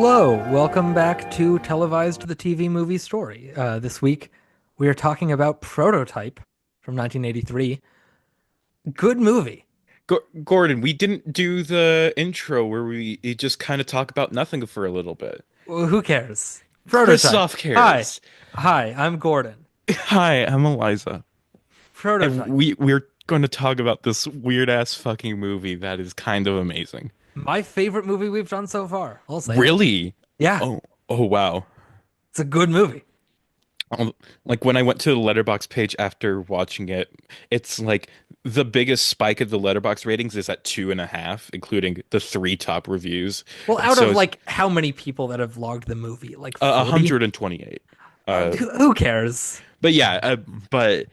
Hello, welcome back to Televised the TV Movie Story. This week we are talking about Prototype from 1983. Good movie. Gordon, we didn't do the intro where we just kind of talk about nothing for a little bit. Well, who cares? Prototype. Christoph Hi. cares. Hi, I'm Gordon. Hi, I'm Eliza, and Prototype. we're going to talk about this weird ass fucking movie that is kind of amazing. My favorite movie we've done so far. I'll say it. Really? Yeah, Oh, oh wow. it's a good movie. Like when I went to the Letterbox page after watching it, it's like the biggest spike of the Letterbox ratings is at 2.5, including the three top reviews. Well, out So of it's like how many people that have logged the movie? Like 40? 128. Uh, Who cares? but yeah, but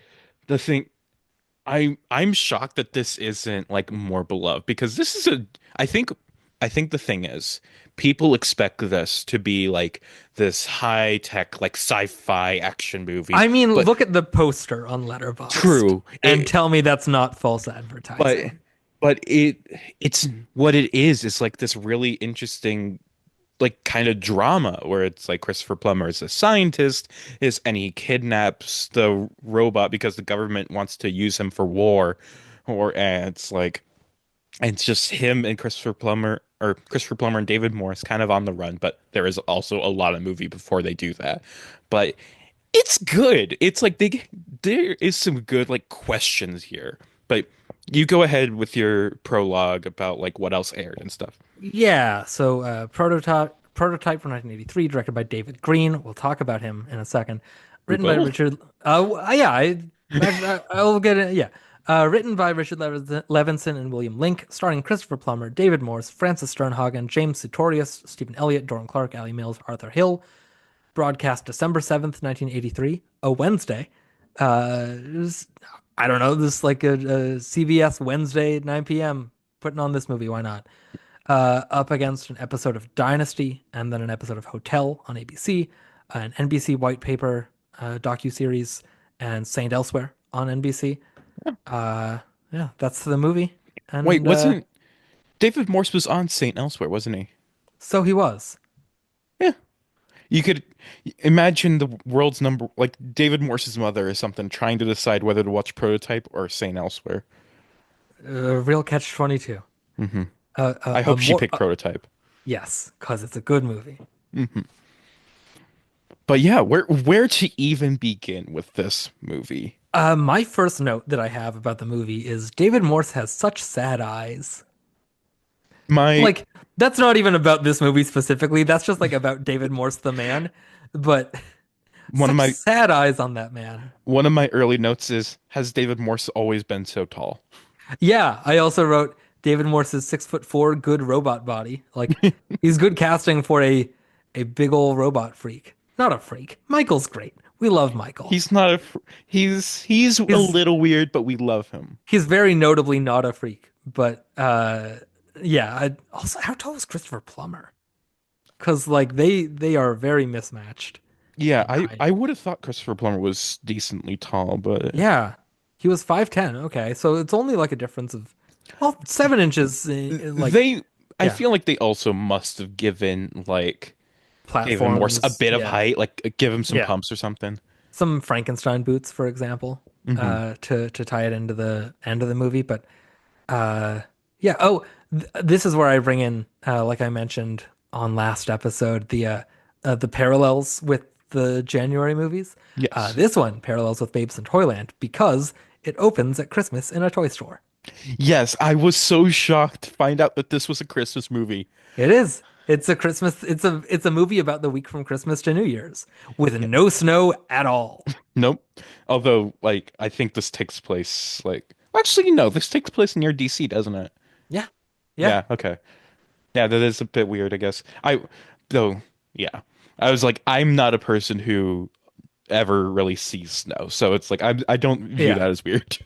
the thing I'm shocked that this isn't like more beloved because this is a I think the thing is people expect this to be like this high tech like sci-fi action movie, I mean, but look at the poster on Letterboxd true and it tell me that's not false but advertising. but it's what it is like this really interesting like kind of drama where it's like Christopher Plummer is a scientist is and he kidnaps the robot because the government wants to use him for war or and it's like and it's just him and Christopher Plummer and David Morse kind of on the run, but there is also a lot of movie before they do that. But it's good. It's like there is some good like questions here. But you go ahead with your prologue about like what else aired and stuff. Yeah, so Prototype from 1983, directed by David Green. We'll talk about him in a second. We Written by will. Richard. Yeah, I'll get it. Yeah, written by Richard Levinson and William Link, starring Christopher Plummer, David Morse, Francis Sternhagen, James Sutorius, Stephen Elliott, Doran Clark, Ali Mills, Arthur Hill. Broadcast December 7th, 1983, a Wednesday. I don't know, this is like a CBS Wednesday at 9 p.m. Putting on this movie, why not? Up against an episode of Dynasty and then an episode of Hotel on ABC, an NBC White Paper docu-series, and Saint Elsewhere on NBC. Uh, yeah, that's the movie. Wait, And wasn't David Morse was on Saint Elsewhere, wasn't he? so he was. Yeah. You could imagine the world's number like David Morse's mother or something trying to decide whether to watch Prototype or Saint Elsewhere. Real Catch 22. Hmm. Uh, I a hope she more, picked Prototype. yes, because it's a good movie. Hmm. But yeah, where to even begin with this movie? My first note that I have about the movie is David Morse has such sad eyes. My Like, that's not even about this movie specifically. That's just like about David Morse, the man. But one of such my sad eyes on that man. one of my early notes is has David Morse always been so tall? Yeah, I also wrote David Morse's 6'4", good robot body. Like, he's good casting for a big old robot freak. Not a freak. Michael's great. We love Michael. He's not a he's a He's little weird, but we love him. he's very notably not a freak. But yeah. Also, how tall is Christopher Plummer? Because like they are very mismatched Yeah, in I height. would have thought Christopher Plummer was decently tall, but Yeah, he was 5'10". Okay, so it's only like a difference of 7 inches in like they I yeah feel like they also must have given like David Morse a platforms. bit of Yeah, height, like give him some yeah. pumps or something. Some Frankenstein boots, for example, Hmm. to tie it into the end of the movie. But uh, yeah. Oh, this is where I bring in, like I mentioned on last episode, the parallels with the January movies. Yes. This one parallels with Babes in Toyland because it opens at Christmas in a toy store. Yes, I was so shocked to find out that this was a Christmas movie. It is. It's a Christmas. It's a movie about the week from Christmas to New Year's with Yeah. no snow at all. Nope. Although, like, I think this takes place like actually no, this takes place near DC, doesn't it? Yeah, yeah. Yeah, okay. Yeah, that is a bit weird, I guess. Though, yeah. I was like, I'm not a person who ever really sees snow, so it's like I don't view Yeah. that as weird.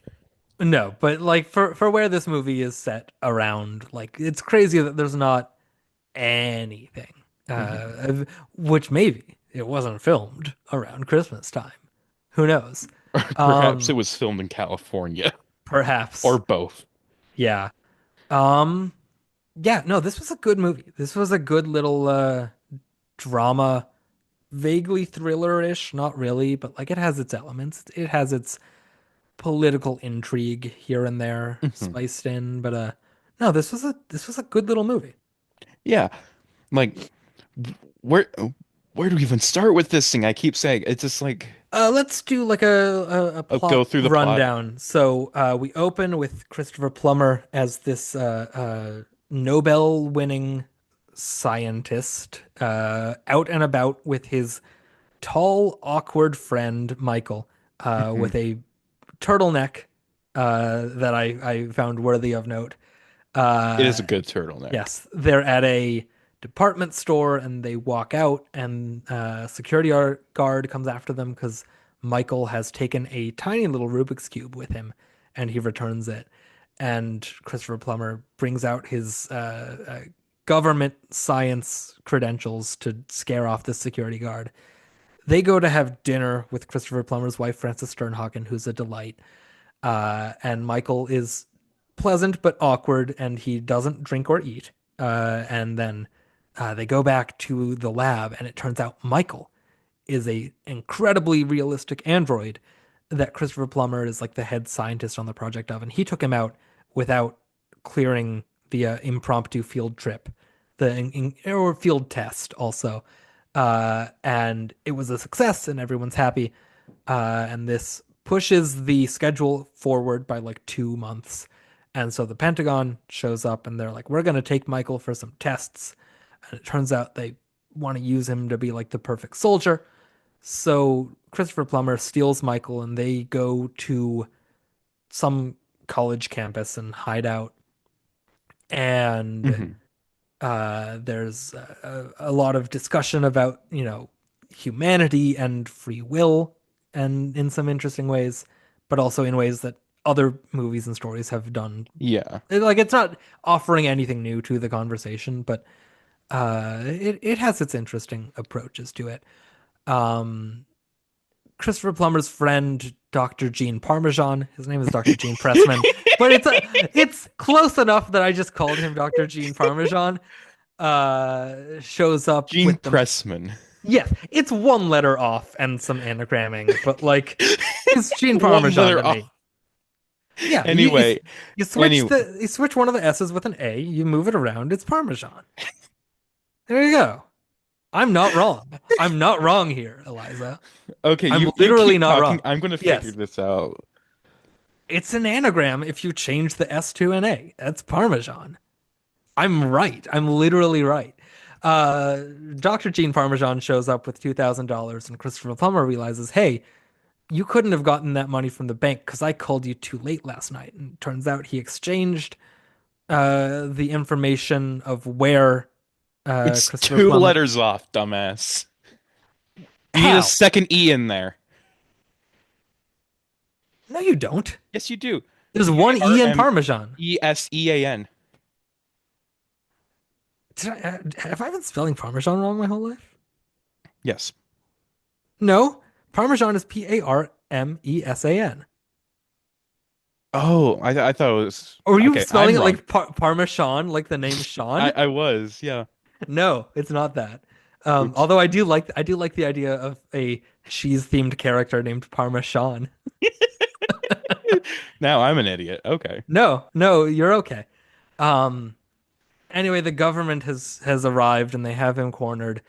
No, but like for where this movie is set around, like it's crazy that there's not anything. Mhm. Which maybe it wasn't filmed around Christmas time. Who knows? Perhaps it Um, was filmed in California or Perhaps. both. Yeah. Um, yeah, no, this was a good movie. This was a good little drama, vaguely thriller-ish, not really, but like it has its elements. It has its political intrigue here and there Mhm. spiced in, but no, this was a good little movie. Yeah. Like where where do we even start with this thing? I keep saying it's just like Let's do like a go plot through the plot. rundown. So we open with Christopher Plummer as this Nobel-winning scientist out and about with his tall, awkward friend Michael Mhm. with a turtleneck that I found worthy of note. It is Uh, a good turtleneck. Yes, they're at a department store and they walk out, and guard comes after them because Michael has taken a tiny little Rubik's Cube with him and he returns it. And Christopher Plummer brings out his government science credentials to scare off this security guard. They go to have dinner with Christopher Plummer's wife, Frances Sternhagen, who's a delight. And Michael is pleasant but awkward, and he doesn't drink or eat. And then they go back to the lab, and it turns out Michael is a incredibly realistic android that Christopher Plummer is like the head scientist on the project of, and he took him out without clearing the impromptu field trip, or field test also. And it was a success, and everyone's happy. And this pushes the schedule forward by like 2 months. And so the Pentagon shows up and they're like, we're going to take Michael for some tests. And it turns out they want to use him to be like the perfect soldier. So Christopher Plummer steals Michael and they go to some college campus and hide out. And Mhm. there's a lot of discussion about, humanity and free will, and in some interesting ways, but also in ways that other movies and stories have done. Yeah. Like it's not offering anything new to the conversation, but it has its interesting approaches to it. Um, Christopher Plummer's friend, Dr. Gene Parmesan. His name is Dr. Gene Pressman, but it's close enough that I just called him Dr. Gene Parmesan. Shows up Gene with them. Pressman. Yes, it's one letter off and some anagramming, but like he's Gene One Parmesan to letter me. off. Yeah, Anyway, anyway, you switch one of the S's with an A, you move it around, it's Parmesan. There you go. I'm not wrong. I'm not wrong here, Eliza. okay, I'm you literally keep not talking. wrong. I'm gonna figure Yes, this out. it's an anagram if you change the S to an A. That's Parmesan. I'm right. I'm literally right. Uh, Dr. Gene Parmesan shows up with $2,000, and Christopher Plummer realizes, hey, you couldn't have gotten that money from the bank because I called you too late last night. And turns out he exchanged the information of where It's Christopher two Plummer. letters off, dumbass. You need a How? second E in there. No, you don't. Yes, you do. There's one E in Parmesan. Parmesan. Have I been spelling Parmesan wrong my whole life? Yes. No, Parmesan is Parmesan. Oh, I thought it was Or are you okay. spelling I'm it wrong. like Parmesan, like the name Sean? I was, yeah. No, it's not that. Oops. Although I do like the idea of a cheese themed character named Parmesan. Now I'm an idiot. Okay. No, no, you're okay. Um, anyway, the government has arrived and they have him cornered.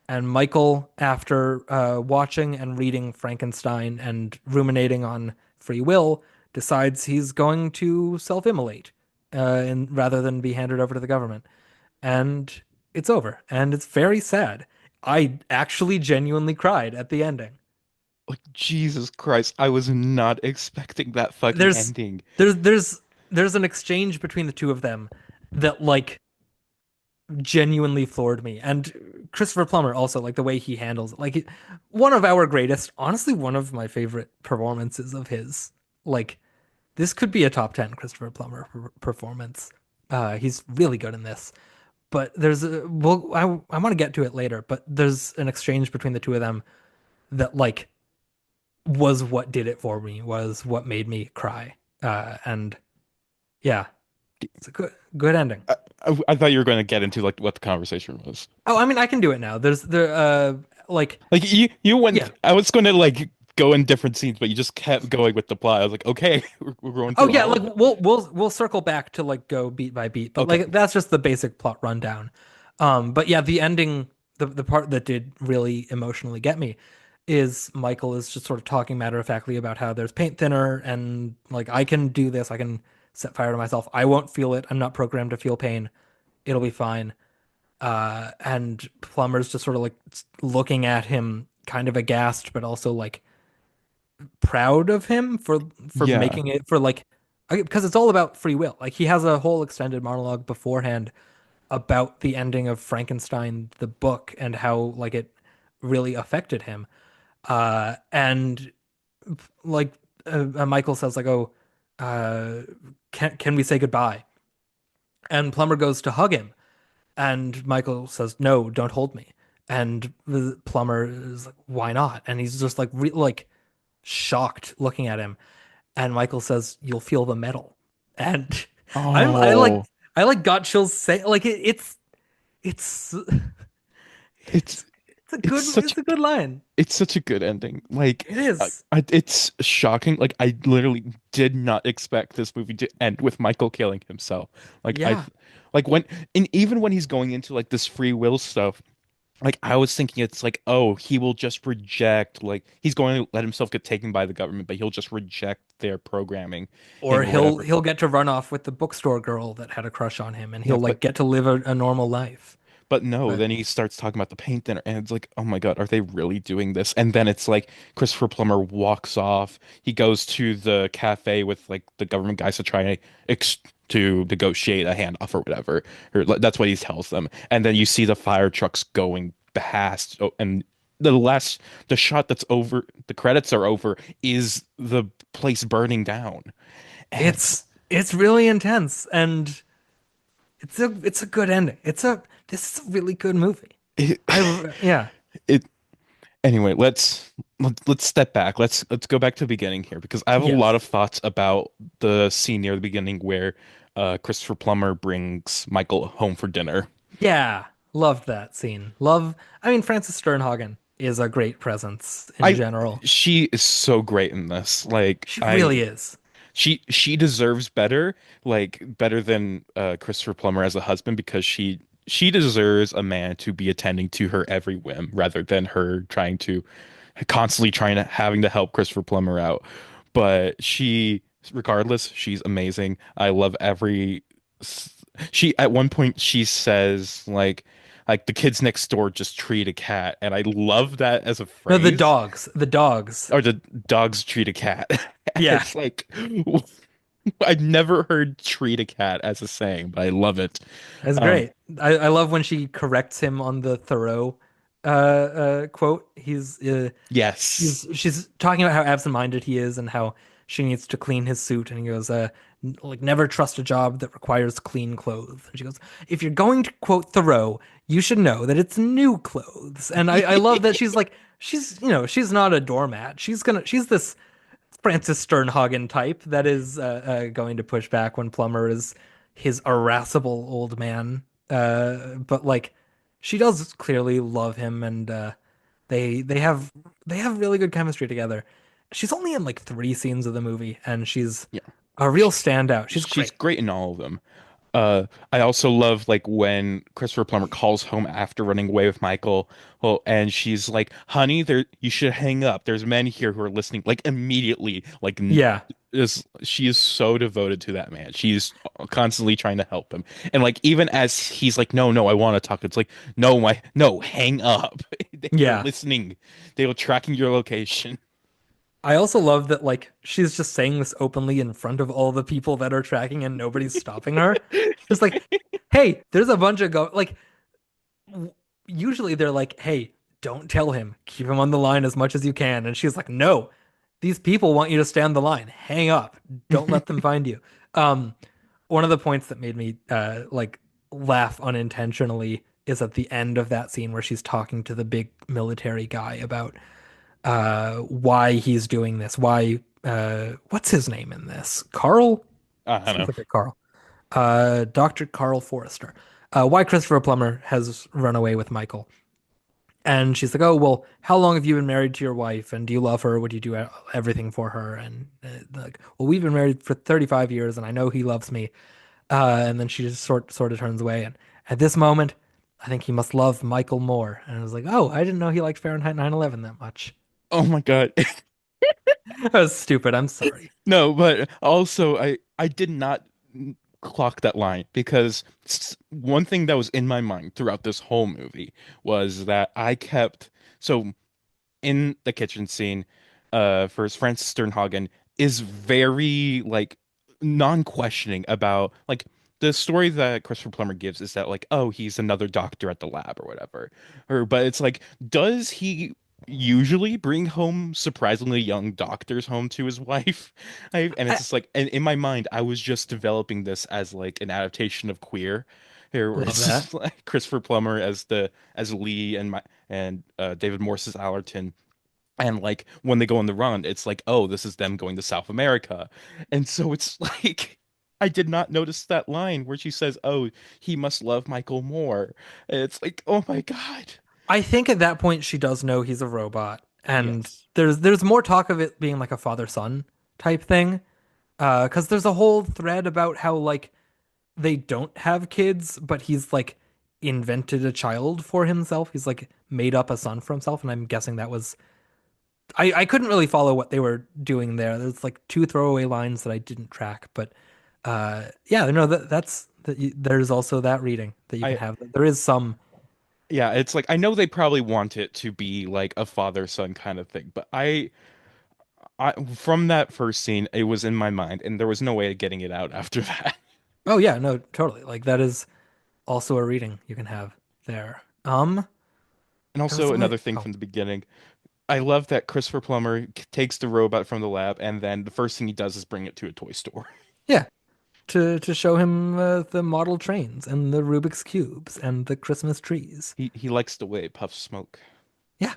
And Michael, after watching and reading Frankenstein and ruminating on free will, decides he's going to self-immolate, rather than be handed over to the government. And it's over, and it's very sad. I actually genuinely cried at the ending. Like Jesus Christ, I was not expecting that fucking There's ending. there's there's there's an exchange between the two of them that like genuinely floored me. And Christopher Plummer also, like the way he handles it. Like one of our greatest, honestly, one of my favorite performances of his. Like this could be a top 10 Christopher Plummer performance. He's really good in this. But I want to get to it later, but there's an exchange between the two of them that like was what did it for me, was what made me cry. And yeah, it's a good ending. I thought you were going to get into like what the conversation was. Oh, I mean, I can do it now. Like, Like you yeah. went. I was going to like go in different scenes, but you just kept going with the plot. I was like, okay, we're going Oh through yeah, all like of it. we'll circle back to like go beat by beat, but Okay. like that's just the basic plot rundown. But yeah, the ending, the part that did really emotionally get me is Michael is just sort of talking matter of factly about how there's paint thinner and like I can do this, I can set fire to myself. I won't feel it. I'm not programmed to feel pain. It'll be fine. And Plummer's just sort of like looking at him kind of aghast, but also like proud of him for Yeah. making it for like because it's all about free will. Like he has a whole extended monologue beforehand about the ending of Frankenstein the book and how like it really affected him. And like Michael says like, "Oh, uh can we say goodbye?" And Plummer goes to hug him and Michael says, "No, don't hold me." And the Plummer is like, "Why not?" And he's just like like shocked looking at him. And Michael says, "You'll feel the metal." And I like Oh, got chills say like it's it's it's it's such a good line. it's such a good ending. Like, It is. it's shocking. Like, I literally did not expect this movie to end with Michael killing himself. Like, Yeah. like when, and even when he's going into like this free will stuff, like I was thinking it's like, oh, he will just reject, like he's going to let himself get taken by the government, but he'll just reject their programming Or or whatever. he'll get to run off with the bookstore girl that had a crush on him and Yeah, he'll like get to live a normal life. but no, But then he starts talking about the paint thinner, and it's like, oh my God, are they really doing this? And then it's like Christopher Plummer walks off. He goes to the cafe with like the government guys to try to to negotiate a handoff or whatever. Or that's what he tells them. And then you see the fire trucks going past, and the shot that's over, the credits are over, is the place burning down. And it's really intense and it's a good ending. This is a really good movie. it, Yeah. it Anyway, let's step back. Let's go back to the beginning here because I have a lot Yes. of thoughts about the scene near the beginning where Christopher Plummer brings Michael home for dinner. Yeah, loved that scene. I mean, Frances Sternhagen is a great presence in I general. She is so great in this. Like She I really is. she deserves better, like better than Christopher Plummer as a husband because she deserves a man to be attending to her every whim rather than her trying to constantly trying to having to help Christopher Plummer out. But regardless, she's amazing. I love she at one point she says like the kids next door just treat a cat, and I love that as a No, phrase. the dogs. Or the dogs treat a cat. Yeah, It's like I've never heard treat a cat as a saying, but I love it. that's Um, great. I love when she corrects him on the Thoreau quote. yes. She's talking about how absent-minded he is and how she needs to clean his suit and he goes like never trust a job that requires clean clothes and she goes if you're going to quote Thoreau you should know that it's new clothes and I love that she's like she's not a doormat she's this Francis Sternhagen type that is going to push back when Plummer is his irascible old man but like she does clearly love him and they have really good chemistry together. She's only in like three scenes of the movie, and she's Yeah. a real She, standout. She's she's great. great in all of them. I also love like when Christopher Plummer calls home after running away with Michael. Well, and she's like, "Honey, there you should hang up. There's men here who are listening." Like immediately, like Yeah, is she is so devoted to that man. She's constantly trying to help him. And like even as he's like, "No, no, I want to talk." It's like, "No, no, hang up. They're yeah. listening. They were tracking your location." I also love that like she's just saying this openly in front of all the people that are tracking, and nobody's stopping her. Just like, hey, there's a bunch of like usually they're like, hey, don't tell him. Keep him on the line as much as you can. And she's like, no, these people want you to stay on the line. Hang up. Don't let them find you. Um, One of the points that made me like laugh unintentionally is at the end of that scene where she's talking to the big military guy about why he's doing this. Why what's his name in this? Carl? I don't Seems know. like a Carl. Dr. Carl Forrester. Why Christopher Plummer has run away with Michael. And she's like, "Oh, well, how long have you been married to your wife? And do you love her? Would you do everything for her?" And like, "Well, we've been married for 35 years, and I know he loves me." And then she just sort of turns away. And at this moment, I think he must love Michael more. And I was like, "Oh, I didn't know he liked Fahrenheit 9/11 that much." Oh my God. That was stupid. I'm sorry. No, but also I did not clock that line because one thing that was in my mind throughout this whole movie was that I kept so in the kitchen scene, first Francis Sternhagen is very like non-questioning about like the story that Christopher Plummer gives is that like, oh, he's another doctor at the lab or whatever. Or but it's like, does he usually bring home surprisingly young doctors home to his wife? And it's I just like, and in my mind, I was just developing this as like an adaptation of Queer. Here, where love it's that. just like Christopher Plummer as Lee and David Morse as Allerton, and like when they go on the run, it's like, oh, this is them going to South America. And so it's like I did not notice that line where she says, "Oh, he must love Michael Moore." And it's like, oh my God. I think at that point she does know he's a robot, and Yes. there's more talk of it being like a father-son type thing. Because there's a whole thread about how like they don't have kids, but he's like invented a child for himself. He's like made up a son for himself, and I'm guessing that was I couldn't really follow what they were doing there. There's like two throwaway lines that I didn't track, but yeah, no, there's also that reading that you can I have. There is some. yeah, it's like I know they probably want it to be like a father-son kind of thing, but I from that first scene, it was in my mind, and there was no way of getting it out after that. Oh yeah, no, totally. Like that is also a reading you can have there. And There was also something. another thing Oh from the beginning. I love that Christopher Plummer takes the robot from the lab, and then the first thing he does is bring it to a toy store. yeah, to show him the model trains and the Rubik's cubes and the Christmas trees. He likes the way it puffs smoke. Yeah,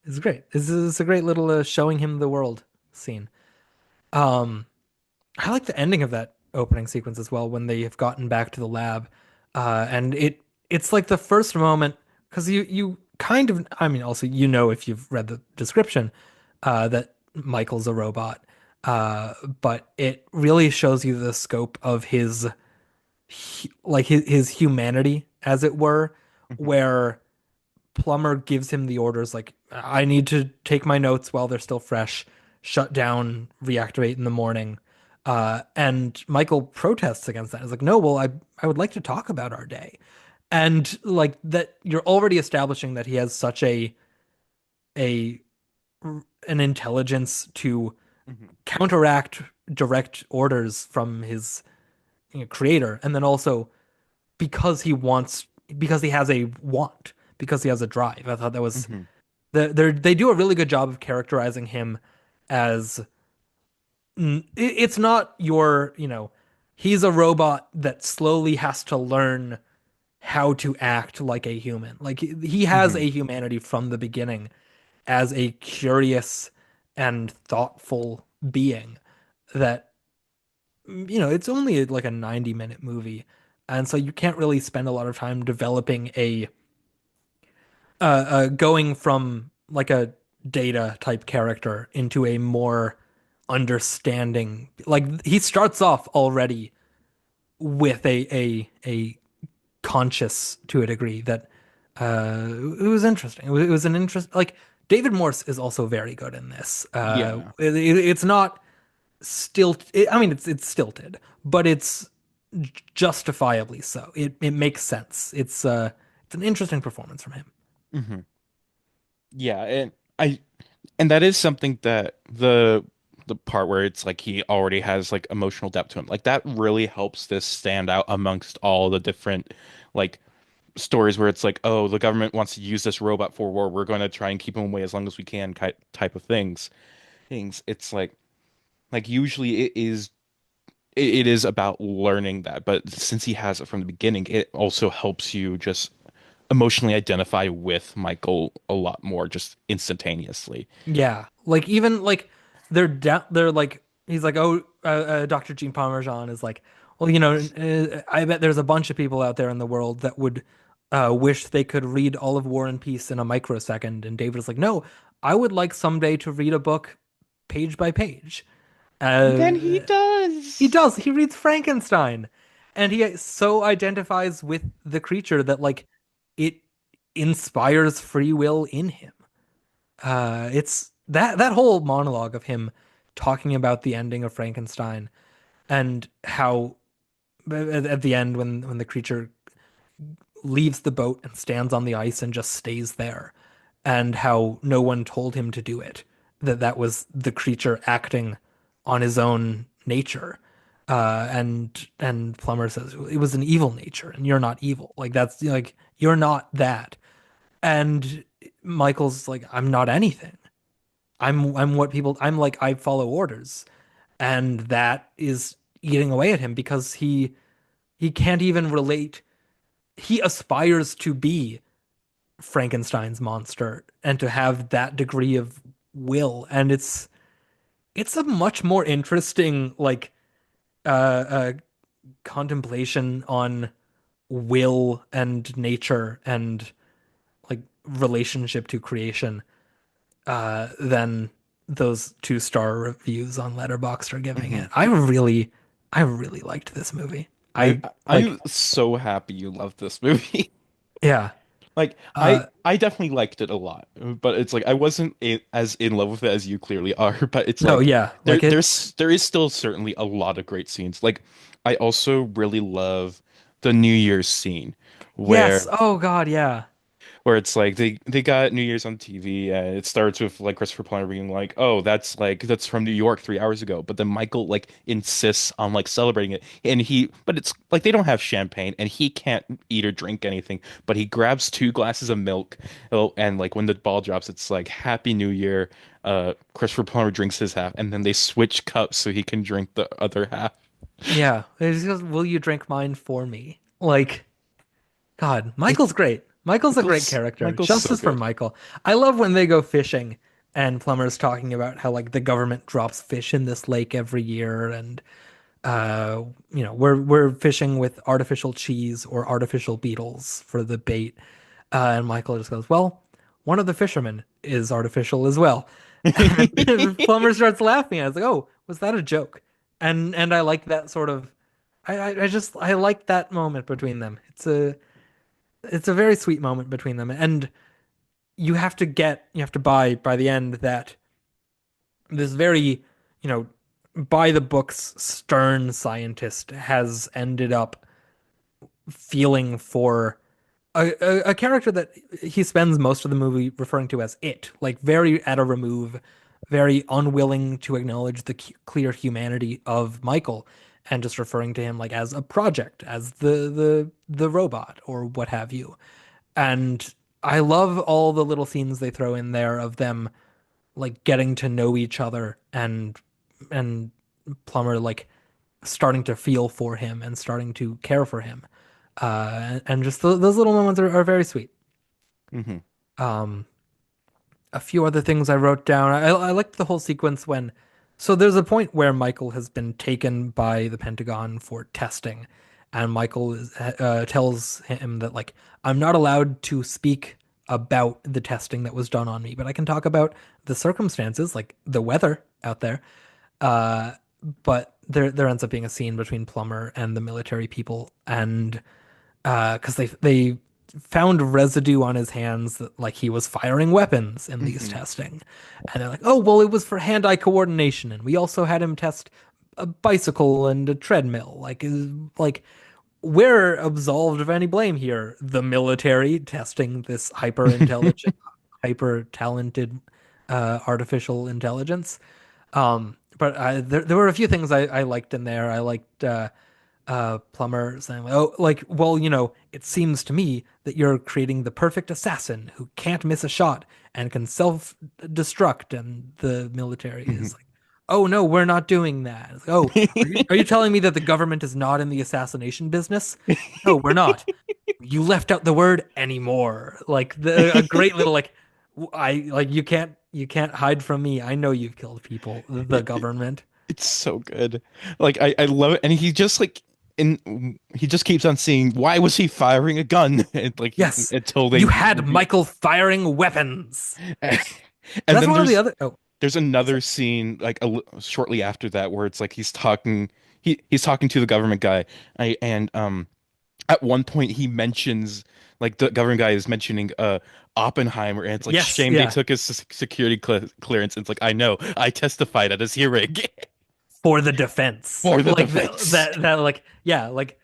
it's great. This is a great little showing him the world scene. Um, I like the ending of that opening sequence as well when they have gotten back to the lab, and it's like the first moment because you kind of I mean also you know if you've read the description that Michael's a robot, but it really shows you the scope of his humanity as it were, Hmm. where Plummer gives him the orders like, I need to take my notes while they're still fresh, shut down, reactivate in the morning. And Michael protests against that. He's like, no, well, I would like to talk about our day. And like that, you're already establishing that he has such a an intelligence to Hmm. counteract direct orders from his creator, and then also because he has a want, because he has a drive. I thought that was Hmm. they do a really good job of characterizing him as it's not he's a robot that slowly has to learn how to act like a human. Like he has Hmm. a humanity from the beginning as a curious and thoughtful being that it's only like a 90-minute movie. And so you can't really spend a lot of time developing going from like a data type character into a more understanding. Like he starts off already with a conscious to a degree that it was interesting. It was an interest. Like David Morse is also very good in this. Yeah. It's not I mean, it's stilted, but it's justifiably so. It makes sense. It's an interesting performance from him. Hmm. Yeah, and that is something that the part where it's like he already has like emotional depth to him. Like that really helps this stand out amongst all the different like stories where it's like, oh, the government wants to use this robot for war. We're going to try and keep him away as long as we can, type of things. It's like usually it is about learning that, but since he has it from the beginning, it also helps you just emotionally identify with Michael a lot more just instantaneously. Yeah, like even like they're like he's like, oh, Dr. Jean Parmesan is like, Well, you know, I bet there's a bunch of people out there in the world that would wish they could read all of War and Peace in a microsecond. And David is like, no, I would like someday to read a book page by page. Then he Uh, he does. does. He reads Frankenstein, and he so identifies with the creature that like it inspires free will in him. It's that whole monologue of him talking about the ending of Frankenstein and how at the end when the creature leaves the boat and stands on the ice and just stays there, and how no one told him to do it, that was the creature acting on his own nature. And Plummer says it was an evil nature, and you're not evil. Like that's like you're not that. And Michael's like, I'm not anything. I'm what people I'm like I follow orders. And that is eating away at him because he can't even relate. He aspires to be Frankenstein's monster and to have that degree of will. And it's a much more interesting like uh contemplation on will and nature and like relationship to creation than those 2-star reviews on Letterboxd are giving Mhm. it. I really liked this movie. I I like I'm so happy you love this movie. yeah. Like Uh I definitely liked it a lot, but it's like I wasn't as in love with it as you clearly are. But it's no, like yeah. Like it's there is still certainly a lot of great scenes. Like I also really love the New Year's scene yes. where Oh God, yeah. it's like they got New Year's on TV and it starts with like Christopher Plummer being like, "Oh, that's from New York 3 hours ago." But then Michael like insists on like celebrating it, and but it's like they don't have champagne and he can't eat or drink anything, but he grabs 2 glasses of milk. Oh, and like when the ball drops, it's like Happy New Year. Christopher Plummer drinks his half, and then they switch cups so he can drink the other half. Yeah. It's just, will you drink mine for me? Like God, It Michael's great. Michael's a great character. Michael's so Justice for good. Michael. I love when they go fishing and Plummer's talking about how like the government drops fish in this lake every year and we're fishing with artificial cheese or artificial beetles for the bait. And Michael just goes, "Well, one of the fishermen is artificial as well." And Plummer starts laughing. I was like, "Oh, was that a joke?" And I like that sort of I like that moment between them. It's a very sweet moment between them. And you have to buy by the end that this very, you know, by the books stern scientist has ended up feeling for a character that he spends most of the movie referring to as it, like very at a remove, very unwilling to acknowledge the clear humanity of Michael and just referring to him like as a project, as the robot or what have you. And I love all the little scenes they throw in there of them like getting to know each other and Plummer like starting to feel for him and starting to care for him. And just those little moments are very sweet. Hmm. Um, a few other things I wrote down. I liked the whole sequence when, so there's a point where Michael has been taken by the Pentagon for testing, and Michael tells him that like I'm not allowed to speak about the testing that was done on me, but I can talk about the circumstances, like the weather out there. Uh, but there ends up being a scene between Plummer and the military people, and because they found residue on his hands that like he was firing weapons in these Hmm. testing, and they're like, oh well, it was for hand-eye coordination, and we also had him test a bicycle and a treadmill. Like we're absolved of any blame here. The military testing this hyper intelligent, hyper talented artificial intelligence. But there were a few things I liked in there. I liked Plummer saying, "Oh, like, well, it seems to me that you're creating the perfect assassin who can't miss a shot and can self-destruct." And the military is like, "Oh no, we're not doing that." It's like, oh, are you telling me that the government is not in the assassination business? No, we're not. You left out the word anymore. Like a great little like, I like you can't hide from me. I know you've killed people. The government. It's so good. Like I love it. And he just like and he just keeps on saying, "Why was he firing a gun?" And like Yes, until they you had reveal. Michael firing weapons. And That's then one of the other. Oh, there's another sorry. scene like shortly after that where it's like he's talking to the government guy. And at one point he mentions like the government guy is mentioning Oppenheimer, and it's like Yes, shame they yeah, took his security clearance. It's like I know I testified at his hearing for the defense. for the Like defense. like yeah, like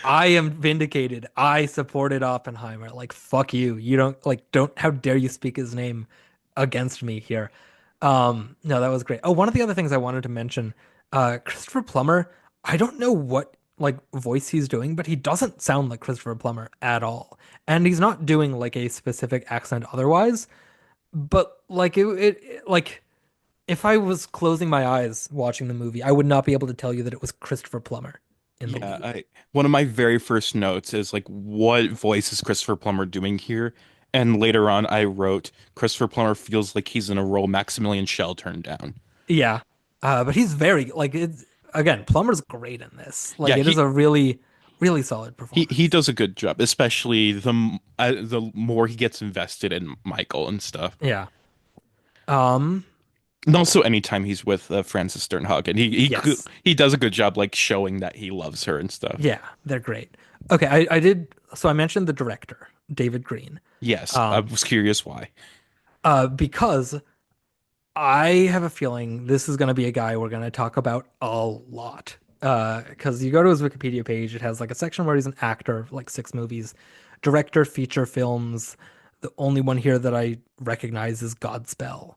I am vindicated. I supported Oppenheimer. Like fuck you. You don't how dare you speak his name against me here. No, that was great. Oh, one of the other things I wanted to mention, Christopher Plummer, I don't know what like voice he's doing, but he doesn't sound like Christopher Plummer at all. And he's not doing like a specific accent otherwise, but like like if I was closing my eyes watching the movie, I would not be able to tell you that it was Christopher Plummer in the Yeah, lead. I one of my very first notes is like, what voice is Christopher Plummer doing here? And later on, I wrote, Christopher Plummer feels like he's in a role Maximilian Schell turned down. Yeah. But he's very like it's again, Plummer's great in this. Like Yeah, it is a really, really solid he performance. does a good job, especially the more he gets invested in Michael and stuff. Yeah. Um, And also, anytime he's with Frances Sternhagen, yes. he does a good job, like showing that he loves her and stuff. Yeah, they're great. Okay, I did so I mentioned the director, David Green. Yes, I Um, was curious why. because I have a feeling this is going to be a guy we're going to talk about a lot. Because you go to his Wikipedia page, it has like a section where he's an actor of like six movies, director, feature films. The only one here that I recognize is Godspell.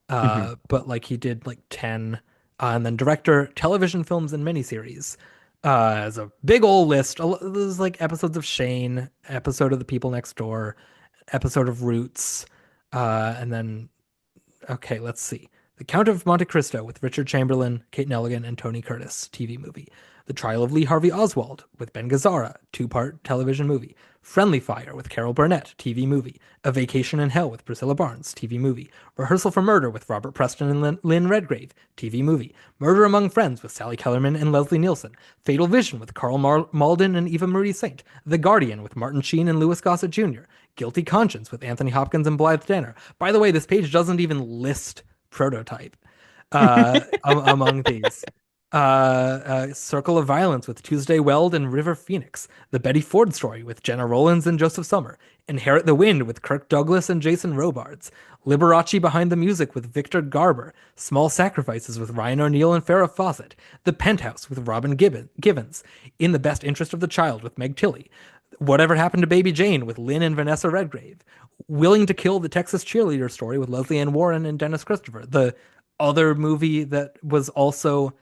Hmm. But like he did like 10, and then director, television films, and miniseries. As a big old list. There's like episodes of Shane, episode of The People Next Door, episode of Roots, and then okay, let's see. The Count of Monte Cristo with Richard Chamberlain, Kate Nelligan, and Tony Curtis, TV movie. The Trial of Lee Harvey Oswald with Ben Gazzara, two-part television movie. Friendly Fire with Carol Burnett, TV movie. A Vacation in Hell with Priscilla Barnes, TV movie. Rehearsal for Murder with Robert Preston and Lynn Redgrave, TV movie. Murder Among Friends with Sally Kellerman and Leslie Nielsen. Fatal Vision with Carl Malden and Eva Marie Saint. The Guardian with Martin Sheen and Louis Gossett Jr. Guilty Conscience with Anthony Hopkins and Blythe Danner. By the way, this page doesn't even list Prototype among these. Circle of Violence with Tuesday Weld and River Phoenix. The Betty Ford Story with Jenna Rollins and Joseph Summer. Inherit the Wind with Kirk Douglas and Jason Robards. Liberace Behind the Music with Victor Garber. Small Sacrifices with Ryan O'Neal and Farrah Fawcett. The Penthouse with Robin Givens. In the Best Interest of the Child with Meg Tilly. Whatever Happened to Baby Jane with Lynn and Vanessa Redgrave. Willing to Kill the Texas Cheerleader Story with Leslie Ann Warren and Dennis Christopher. The other movie that was also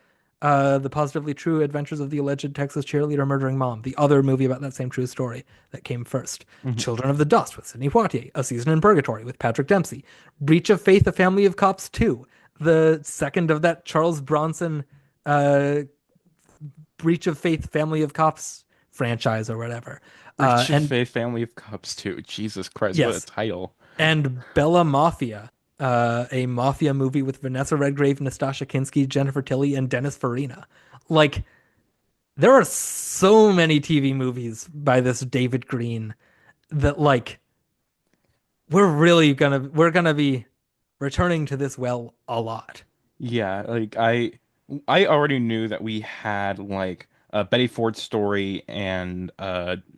the Positively True Adventures of the Alleged Texas Cheerleader Murdering Mom, the other movie about that same true story that came first. Hmm. Children of the Dust with Sidney Poitier, A Season in Purgatory with Patrick Dempsey, Breach of Faith, A Family of Cops 2, the second of that Charles Bronson uh, Breach of Faith, Family of Cops franchise or whatever. Breach of And Faith, Family of Cops too. Jesus Christ, what a yes, title! and Bella Mafia, a mafia movie with Vanessa Redgrave, Nastasha Kinski, Jennifer Tilly, and Dennis Farina. Like, there are so many TV movies by this David Green that like we're gonna be returning to this well a lot. Yeah, like I already knew that we had like a Betty Ford story and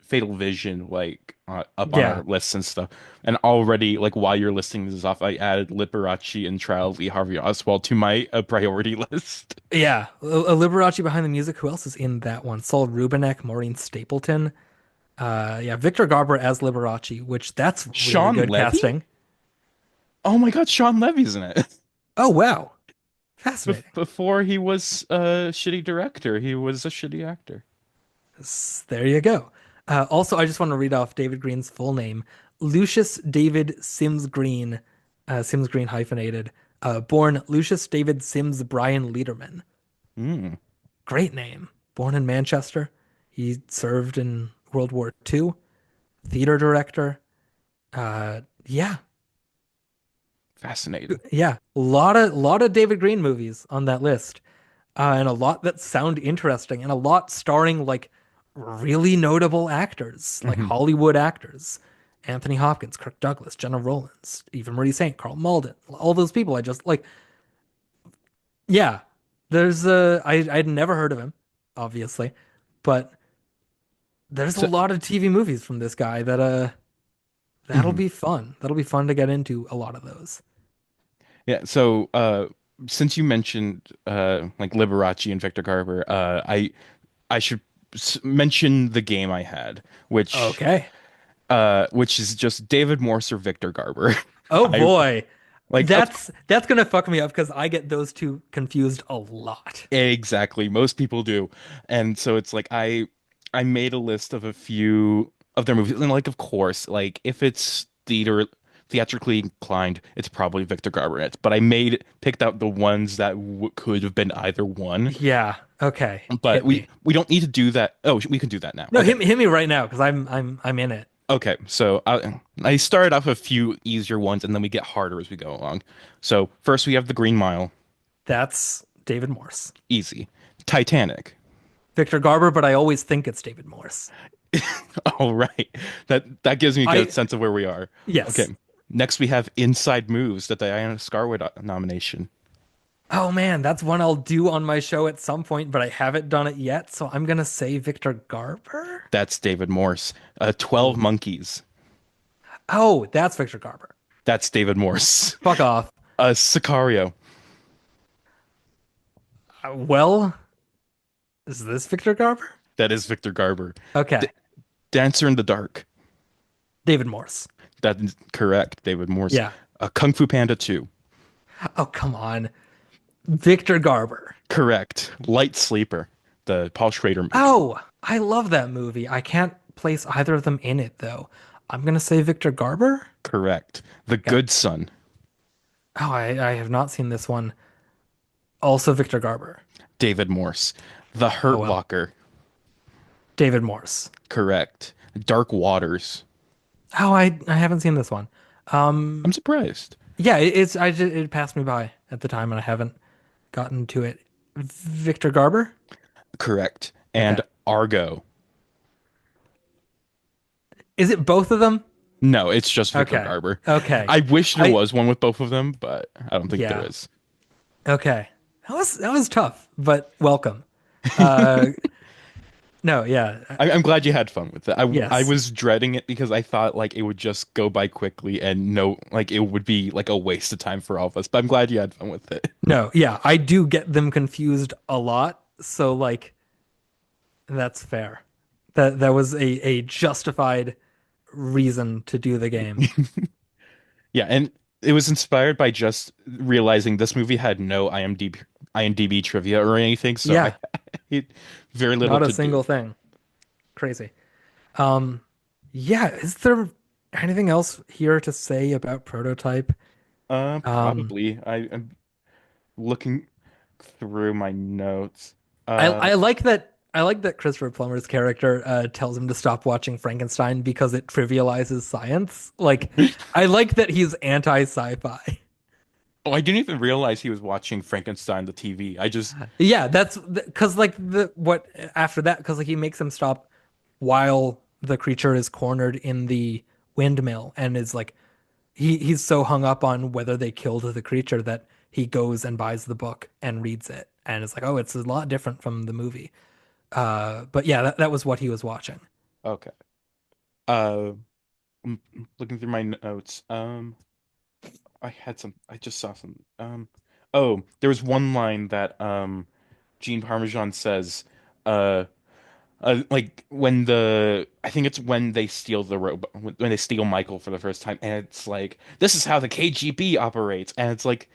Fatal Vision like up on our Yeah, lists and stuff. And already like while you're listing this off, I added Liberace and Trial of Lee Harvey Oswald to my priority list. yeah. A Liberace Behind the Music. Who else is in that one? Saul Rubinek, Maureen Stapleton. Yeah, Victor Garber as Liberace, which that's really Sean good Levy? casting. Oh my God, Sean Levy's in it. Oh wow, fascinating. Before he was a shitty director, he was a shitty actor. There you go. Also, I just want to read off David Green's full name: Lucius David Sims Green, Sims Green hyphenated. Born Lucius David Sims Brian Lederman. Mm, Great name. Born in Manchester, he served in World War II. Theater director. Yeah, fascinating. yeah. A lot of David Green movies on that list. and a lot that sound interesting, and a lot starring like really notable actors, like Hmm. Hollywood actors. Anthony Hopkins, Kirk Douglas, Jenna Rollins, Eva Marie Saint, Carl Malden, all those people. I just like, yeah. I'd never heard of him, obviously, but there's a So, lot of TV movies from this guy that that'll mhm. be fun. That'll be fun to get into a lot of those. Yeah. So, since you mentioned like Liberace and Victor Garber, I should mention the game I had, Okay. which is just David Morse or Victor Garber. Oh I boy. like of That's gonna fuck me up because I get those two confused a lot. exactly most people do, and so it's like I made a list of a few of their movies, and like of course, like if it's theatrically inclined, it's probably Victor Garber in it. But I made picked out the ones that w could have been either one. Yeah. Okay. But Hit me. we don't need to do that. Oh, we can do that now. No, Okay. hit me right now because I'm in it. Okay, so I started off with a few easier ones, and then we get harder as we go along. So first we have The Green Mile, That's David Morse. easy. Titanic, Victor Garber, but I always think it's David Morse. all right, that gives me a good I sense of where we are. Yes. Okay, next we have Inside Moves, the Diana Scarwood nomination. Oh man, that's one I'll do on my show at some point, but I haven't done it yet, so I'm gonna say Victor Garber. That's David Morse. 12 Ooh. Monkeys. Oh, that's Victor Garber. That's David Morse. Fuck off. Sicario. Well, is this Victor Garber? That is Victor Garber. D Okay. Dancer in the Dark. David Morse. That is correct, David Morse. Yeah. Kung Fu Panda 2. Oh, come on. Victor Garber. Correct. Light Sleeper, the Paul Schrader movie. Oh, I love that movie. I can't place either of them in it though. I'm gonna say Victor Garber. Correct. The Okay. Good Son, Oh, I have not seen this one. Also Victor Garber. David Morse. The Oh Hurt well. Locker, David Morse. correct. Dark Waters. Oh, I haven't seen this one. I'm surprised. Yeah, it passed me by at the time and I haven't gotten to it. Victor Garber? Correct. Okay. And Argo. Is it both of them? No, it's just Victor Okay. Garber. Okay. I wish there I was one with both of them, but I don't think there Yeah. is. Okay. That was tough, but welcome. Uh no, yeah. I'm glad you had fun with it. I Yes. was dreading it because I thought like it would just go by quickly and no, like it would be like a waste of time for all of us. But I'm glad you had fun with it. No, yeah, I do get them confused a lot, so like that's fair. That was a justified reason to do the game. Yeah, and it was inspired by just realizing this movie had no IMDb trivia or anything, so I Yeah, had very little not a to do. single thing. Crazy. Um, yeah, is there anything else here to say about Prototype? Um, Probably. I'm looking through my notes. I Uh, I like that Christopher Plummer's character tells him to stop watching Frankenstein because it trivializes science. Like, I like that he's anti-sci-fi. oh, I didn't even realize he was watching Frankenstein the TV. I just, Yeah, that's because like the what after that because like he makes him stop while the creature is cornered in the windmill and is like he's so hung up on whether they killed the creature that he goes and buys the book and reads it and it's like oh it's a lot different from the movie. But yeah, that was what he was watching. okay. Uh, looking through my notes. I just saw some. Oh, there was one line that Gene Parmesan says, uh, like when I think it's when they steal the robot, when they steal Michael for the first time, and it's like, this is how the KGB operates, and it's like,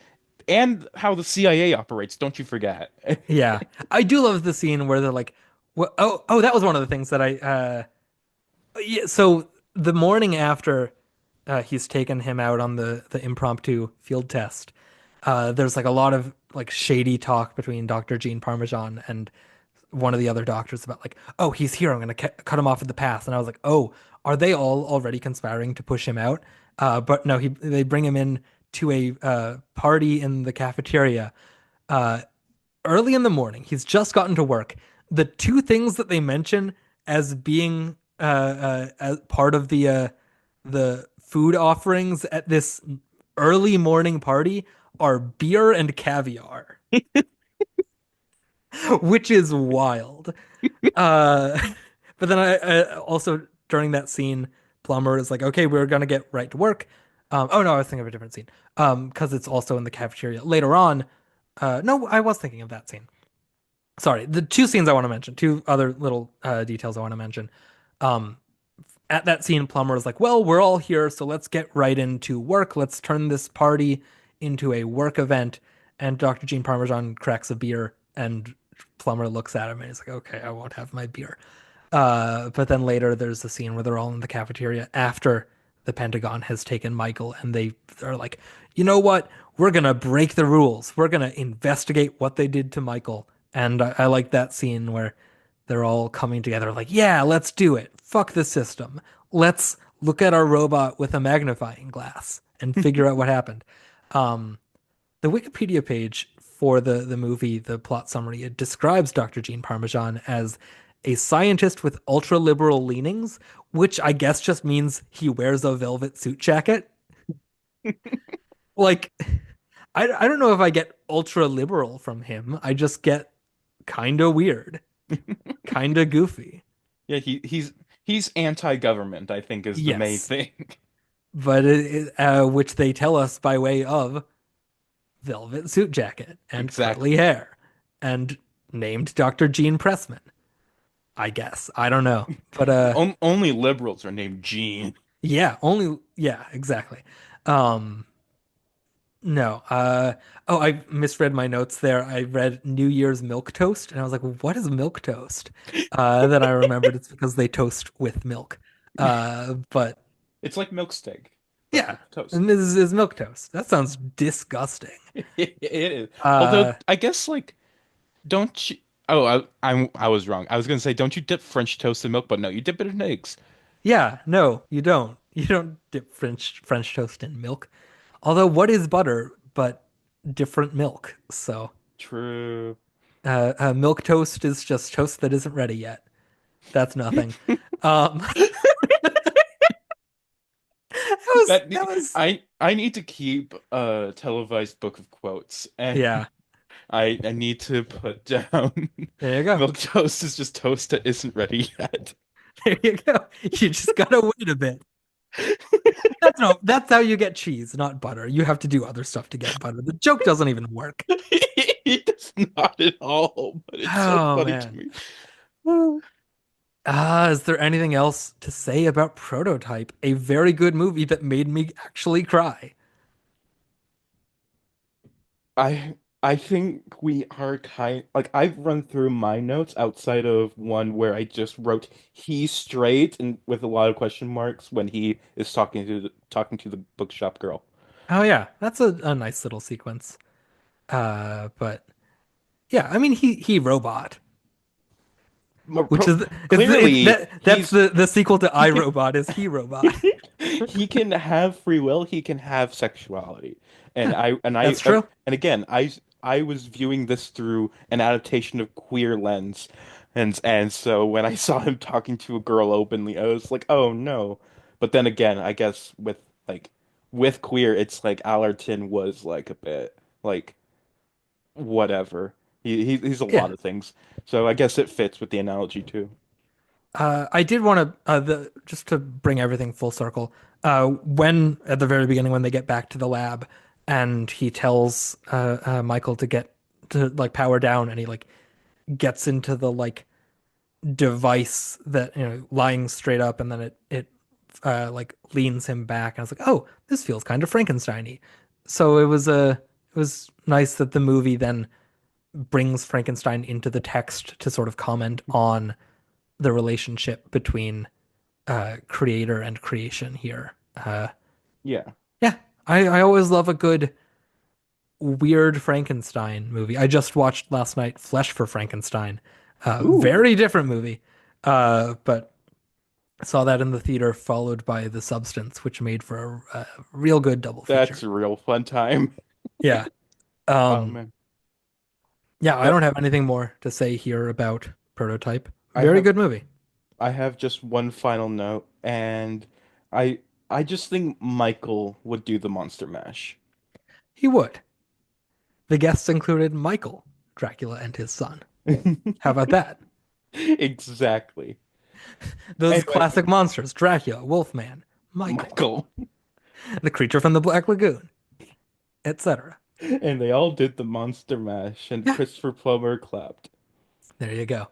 and how the CIA operates. Don't you forget? Yeah, I do love the scene where they're like, oh, that was one of the things that I yeah. So the morning after he's taken him out on the impromptu field test, there's like a lot of like shady talk between Dr. Gene Parmesan and one of the other doctors about like, oh, he's here. I'm gonna cut him off at the pass. And I was like, oh, are they all already conspiring to push him out? But no, they bring him in to a party in the cafeteria. Uh, early in the morning. He's just gotten to work. The two things that they mention as being as part of the food offerings at this early morning party are beer and caviar, which is wild. Uh, but then I also during that scene, Plummer is like, "Okay, we're gonna get right to work." Oh no, I was thinking of a different scene. Because it's also in the cafeteria later on. No, I was thinking of that scene. Sorry, the two scenes I want to mention, two other little details I want to mention. Um, at that scene, Plummer is like, "Well, we're all here, so let's get right into work. Let's turn this party into a work event." And Dr. Jean Parmesan cracks a beer, and Plummer looks at him and he's like, "Okay, I won't have my beer." But then later, there's a scene where they're all in the cafeteria after the Pentagon has taken Michael, and they are like, "You know what? We're gonna break the rules. We're gonna investigate what they did to Michael." And I like that scene where they're all coming together, like, "Yeah, let's do it. Fuck the system. Let's look at our robot with a magnifying glass and figure out what happened." Um, the Wikipedia page for the movie, the plot summary, it describes Dr. Jean Parmesan as a scientist with ultra liberal leanings, which I guess just means he wears a velvet suit jacket. Like, I don't know if I get ultra liberal from him. I just get kind of weird, kind of goofy. Yeah, he's anti-government, I think is the main Yes, thing. but which they tell us by way of velvet suit jacket and curly Exactly. hair and named Dr. Gene Pressman. I guess. I don't know. But Only liberals are named Gene. yeah, only yeah, exactly. Um no. Oh, I misread my notes there. I read New Year's milk toast and I was like, what is milk toast? Then I remembered it's because they toast with milk. But It's like milk steak, but yeah, with toast. and this is milk toast. That sounds disgusting. It is. Although Uh I guess like don't you Oh, I was wrong. I was gonna say don't you dip French toast in milk, but no, you dip it in eggs. yeah, no, you don't. You don't dip French toast in milk. Although what is butter but different milk? So True. milk toast is just toast that isn't ready yet. That's nothing. Um, That that was I need to keep a televised book of quotes, and yeah. I need to put down There you go. milk toast is just toast that isn't ready yet. There you go. You just gotta wait a bit. That's no. That's how you get cheese, not butter. You have to do other stuff to get butter. The joke doesn't even work. It does not at all, but it's so Oh funny to man. me. Is there anything else to say about Prototype? A very good movie that made me actually cry. I think we are kind like I've run through my notes outside of one where I just wrote he straight and with a lot of question marks when he is talking to the bookshop girl. Oh yeah, that's a nice little sequence. But yeah, I mean he robot, which is Clearly that's he's the sequel to he I can Robot is he robot. he can have free will, he can have sexuality. And That's true. and again, I was viewing this through an adaptation of Queer lens. And so when I saw him talking to a girl openly, I was like, "Oh no." But then again, I guess like with Queer, it's like Allerton was like a bit like whatever. He's a lot Yeah. of things. So I guess it fits with the analogy too. I did want to the just to bring everything full circle. When at the very beginning when they get back to the lab and he tells Michael to get to like power down and he like gets into the like device that lying straight up and then it like leans him back and I was like, oh, this feels kind of Frankenstein-y. So it was nice that the movie then brings Frankenstein into the text to sort of comment on the relationship between creator and creation here. Yeah. Yeah, I always love a good weird Frankenstein movie. I just watched last night Flesh for Frankenstein. Ooh, Very different movie. But saw that in the theater, followed by The Substance, which made for a real good double that's feature. a real fun time. Yeah. Oh Um, man. Yeah, I But don't have anything more to say here about Prototype. I Very have good movie. I have just one final note, and I I just think Michael would do the Monster Mash. He would. The guests included Michael, Dracula, and his son. How about that? Exactly. Those Anyway, classic monsters: Dracula, Wolfman, Michael, Michael. the creature from the Black Lagoon, etc. And they all did the Monster Mash, and Yeah, Christopher Plummer clapped. there you go.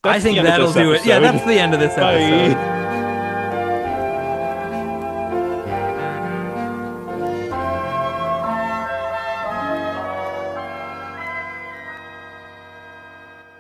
I That's the think end of that'll this do it. Yeah, episode. that's the end of this episode. Bye.